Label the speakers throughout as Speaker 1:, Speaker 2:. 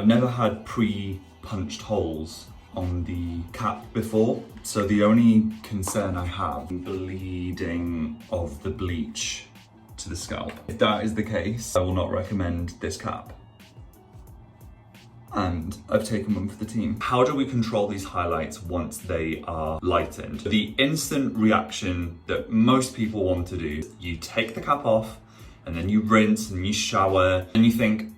Speaker 1: I've never had pre-punched holes on the cap before, so the only concern I have is bleeding of the bleach to the scalp. If that is the case, I will not recommend this cap. And I've taken one for the team. How do we control these highlights once they are lightened? The instant reaction that most people want to do, you take the cap off and then you rinse and you shower and you think,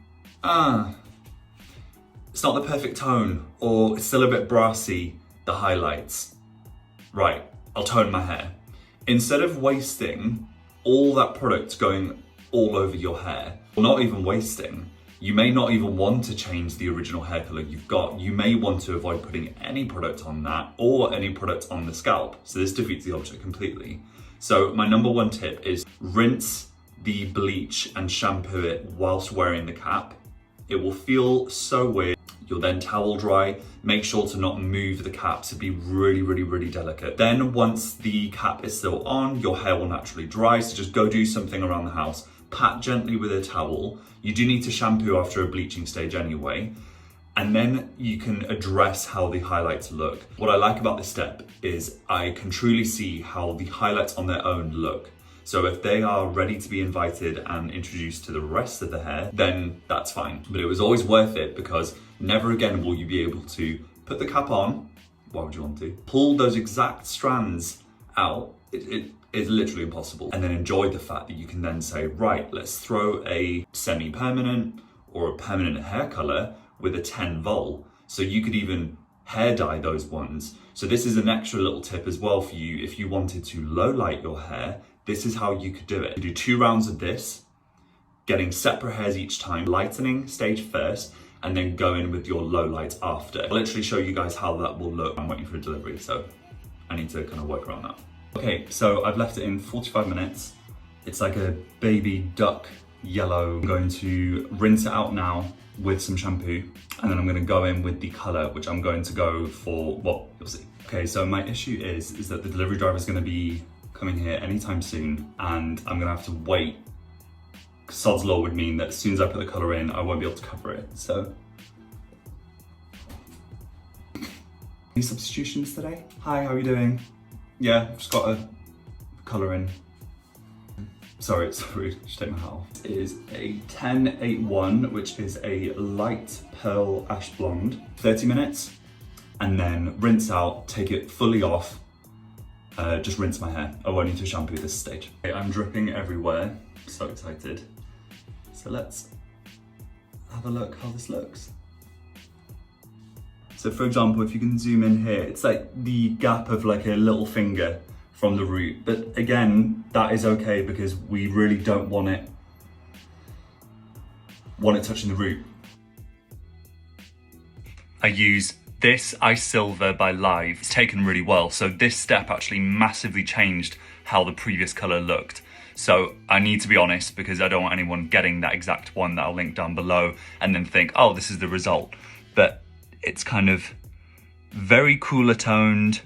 Speaker 1: it's not the perfect tone, or it's still a bit brassy, the highlights. Right, I'll tone my hair. Instead of wasting all that product going all over your hair, or not even wasting, you may not even want to change the original hair color you've got. You may want to avoid putting any product on that or any product on the scalp. So this defeats the object completely. So my number one tip is rinse the bleach and shampoo it whilst wearing the cap. It will feel so weird. You'll then towel dry. Make sure to not move the cap, to be really, really, really delicate. Then once the cap is still on, your hair will naturally dry. So just go do something around the house. Pat gently with a towel. You do need to shampoo after a bleaching stage anyway. And then you can address how the highlights look. What I like about this step is I can truly see how the highlights on their own look. So if they are ready to be invited and introduced to the rest of the hair, then that's fine. But it was always worth it because never again will you be able to put the cap on. Why would you want to? Pull those exact strands out. It is literally impossible. And then enjoy the fact that you can then say, right, let's throw a semi-permanent or a permanent hair color with a 10 vol. So you could even hair dye those ones. So this is an extra little tip as well for you. If you wanted to low light your hair, this is how you could do it. You do 2 rounds of this, getting separate hairs each time, lightening stage first, and then go in with your low light after. I'll literally show you guys how that will look. I'm waiting for a delivery, so I need to kind of work around that. Okay, so I've left it in 45 minutes. It's like a baby duck yellow. I'm going to rinse it out now with some shampoo, and then I'm gonna go in with the color, which I'm going to go for, well, you'll see. Okay, so my issue is that the delivery driver is gonna be coming here anytime soon, and I'm gonna have to wait. Sod's law would mean that as soon as I put the color in, I won't be able to cover it, so. Any substitutions today? Hi, how are you doing? Yeah, just got a color in. Sorry, just take my hat off. It is a 1081, which is a light pearl ash blonde. 30 minutes, and then rinse out, take it fully off. Just rinse my hair. I won't need to shampoo this stage. Okay, I'm dripping everywhere, so excited. So let's have a look how this looks. So for example, if you can zoom in here, it's like the gap of like a little finger from the root. But again, that is okay because we really don't want it touching the root. I use this Ice Silver by Live. It's taken really well. So this step actually massively changed how the previous color looked. So I need to be honest because I don't want anyone getting that exact one that I'll link down below and then think, oh, this is the result. But it's kind of very cooler toned.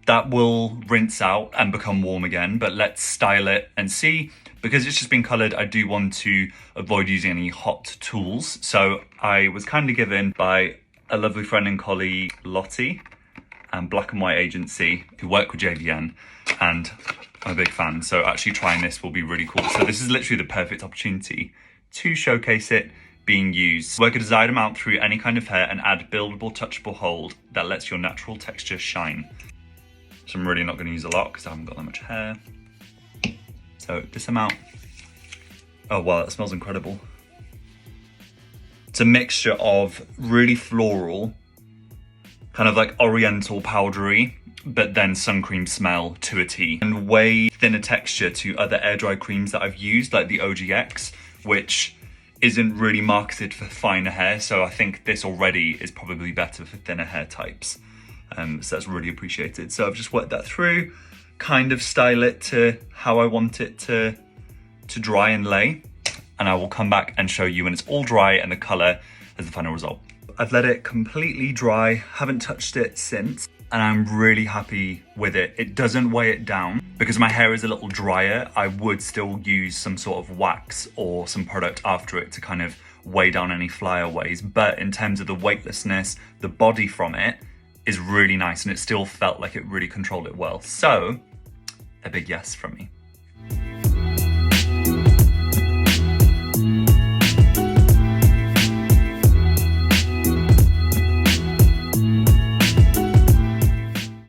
Speaker 1: That will rinse out and become warm again, but let's style it and see. Because it's just been colored, I do want to avoid using any hot tools. So I was kindly given by a lovely friend and colleague, Lottie, and Black and White Agency, who work with JVN, and I'm a big fan. So actually trying this will be really cool. So this is literally the perfect opportunity to showcase it being used. Work a desired amount through any kind of hair and add buildable, touchable hold that lets your natural texture shine. So I'm really not going to use a lot because I haven't got that much hair. So this amount. Oh wow, that smells incredible. It's a mixture of really floral, kind of like oriental powdery, but then sun cream smell to a T. And way thinner texture to other air dry creams that I've used, like the OGX, which isn't really marketed for finer hair. So I think this already is probably better for thinner hair types. So that's really appreciated. So I've just worked that through, kind of style it to how I want it to dry and lay. And I will come back and show you when it's all dry and the color as the final result. I've let it completely dry, haven't touched it since, and I'm really happy with it. It doesn't weigh it down. Because my hair is a little drier, I would still use some sort of wax or some product after it to kind of weigh down any flyaways, but in terms of the weightlessness, the body from it is really nice, and it still felt like it really controlled it well. So, a big yes from me.